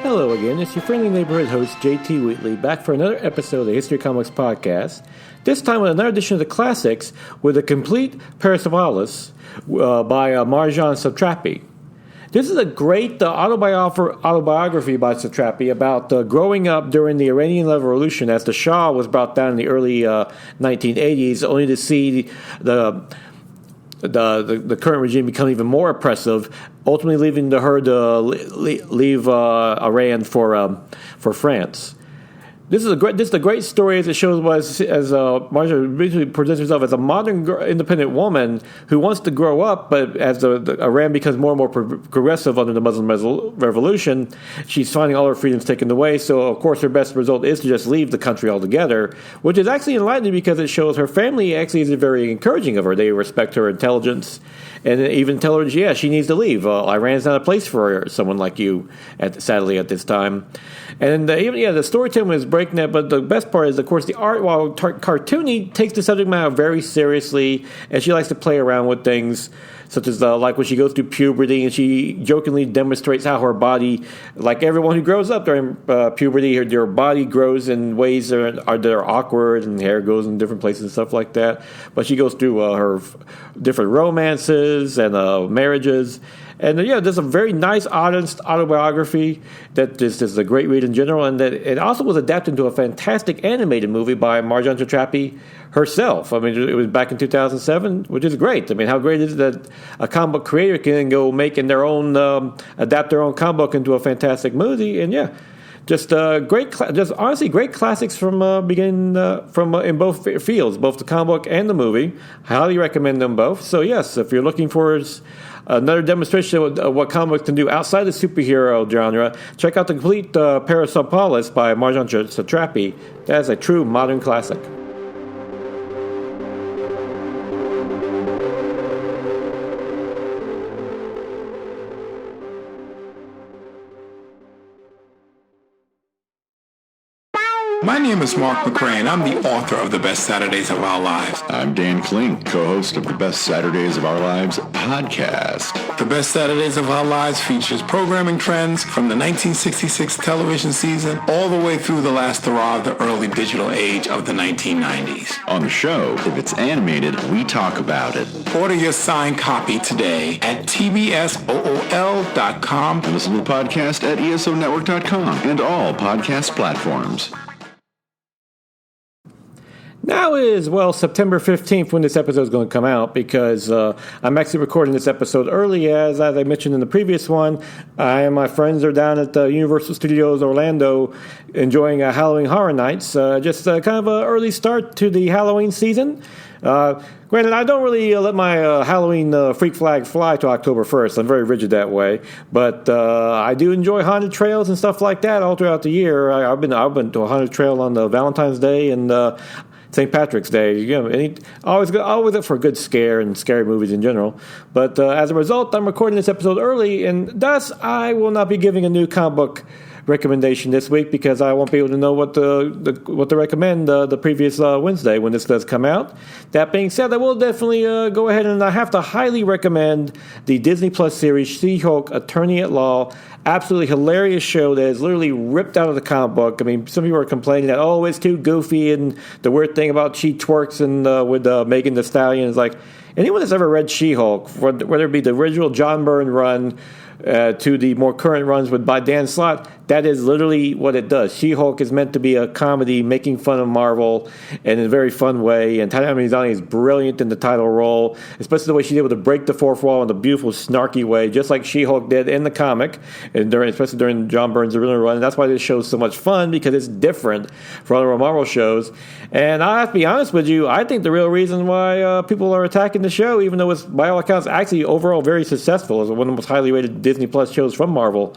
Hello again, it's your friendly neighborhood host JT Wheatley back for another episode of the History of Comics podcast. This time with another edition of the classics with a Complete Persepolis by Marjane Satrapi. This is a great autobiography by Satrapi about growing up during the Iranian Revolution as the Shah was brought down in the early 1980s, only to see the current regime become even more oppressive, ultimately leaving her to leave Iran for France. This is a great story as it shows as Marjane originally presents herself as a modern independent woman who wants to grow up, but as the Iran becomes more and more progressive under the Muslim Revolution, she's finding all her freedoms taken away. So of course her best result is to just leave the country altogether, which is actually enlightening because it shows her family actually is very encouraging of her. They respect her intelligence and even tell her, yeah, she needs to leave. Iran's not a place for someone like you, sadly, at this time. And the storytelling is breaking that, but the best part is, of course, the art, while cartoony, takes the subject matter very seriously, and she likes to play around with things, such as like when she goes through puberty, and she jokingly demonstrates how her body, like everyone who grows up during puberty, their body grows in ways that are awkward, and hair goes in different places and stuff like that. But she goes through her different romances and marriages. And there's a very nice, honest autobiography that is a great read in general, and that it also was adapted into a fantastic animated movie by Marjane Satrapi herself. I mean, it was back in 2007, which is great. I mean, how great is it that a comic book creator can go making their own, adapt their own comic book into a fantastic movie? And just honestly great classics from beginning in both fields, both the comic book and the movie. Highly recommend them both. So yes, if you're looking for another demonstration of what comic books can do outside the superhero genre, check out the Complete Persepolis by Marjane Satrapi. That is a true modern classic. My name is Mark McCray, and I'm the author of The Best Saturdays of Our Lives. I'm Dan Klink, co-host of the Best Saturdays of Our Lives podcast. The Best Saturdays of Our Lives features programming trends from the 1966 television season all the way through the last hurrah of the early digital age of the 1990s. On the show, if it's animated, we talk about it. Order your signed copy today at tbsool.com. And listen to the podcast at esonetwork.com and all podcast platforms. Now is, September 15th when this episode is going to come out, because I'm actually recording this episode early, as I mentioned in the previous one. I and my friends are down at the Universal Studios Orlando enjoying Halloween Horror Nights. Just kind of an early start to the Halloween season. Granted, I don't really let my Halloween freak flag fly to October 1st. I'm very rigid that way. But I do enjoy haunted trails and stuff like that all throughout the year. I've been to a haunted trail on Valentine's Day and St. Patrick's Day. Always up for a good scare and scary movies in general. But as a result, I'm recording this episode early, and thus I will not be giving a new comic book recommendation this week because I won't be able to know what to recommend the previous Wednesday when this does come out. That being said, I will definitely go ahead and I have to highly recommend the Disney Plus series She-Hulk Attorney at Law. Absolutely hilarious show that is literally ripped out of the comic book. I mean, some people are complaining that, it's too goofy, and the weird thing about she twerks and with Megan Thee Stallion is like, anyone that's ever read She-Hulk, whether it be the original John Byrne run to the more current runs by Dan Slott, that is literally what it does. She-Hulk is meant to be a comedy making fun of Marvel in a very fun way, and Tatiana Maslany is brilliant in the title role, especially the way she's able to break the fourth wall in a beautiful, snarky way, just like She-Hulk did in the comic, and especially during John Byrne's original run. And that's why this show is so much fun, because it's different from other Marvel shows. And I have to be honest with you, I think the real reason why people are attacking the show, even though it's, by all accounts, actually overall very successful, is one of the most highly rated Disney Plus shows from Marvel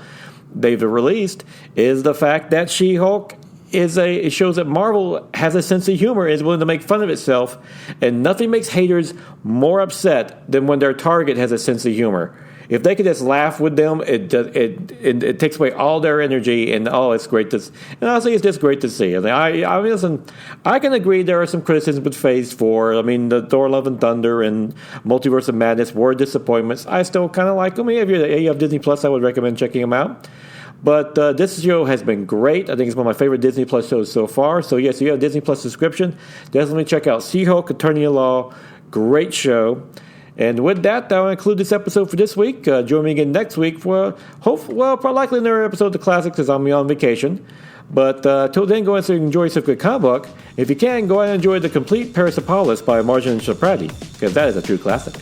they've released, is the fact that She-Hulk it shows that Marvel has a sense of humor, is willing to make fun of itself, and nothing makes haters more upset than when their target has a sense of humor. If they could just laugh with them, it takes away all their energy, and it's great to. And honestly, it's just great to see. I mean, listen, I can agree there are some criticisms with Phase 4. I mean, the Thor: Love and Thunder and Multiverse of Madness were disappointments. I still kind of like them. If you have Disney Plus, I would recommend checking them out. But this show has been great. I think it's one of my favorite Disney Plus shows so far. So yes, if you have a Disney Plus subscription, definitely check out She-Hulk, Attorney-at-Law. Great show. And with that, I'll conclude this episode for this week. Join me again next week for, probably likely another episode of The Classics as I'm on vacation. But till then, go ahead and enjoy some good comic book. If you can, go ahead and enjoy The Complete Persepolis by Marjane Satrapi, because that is a true classic.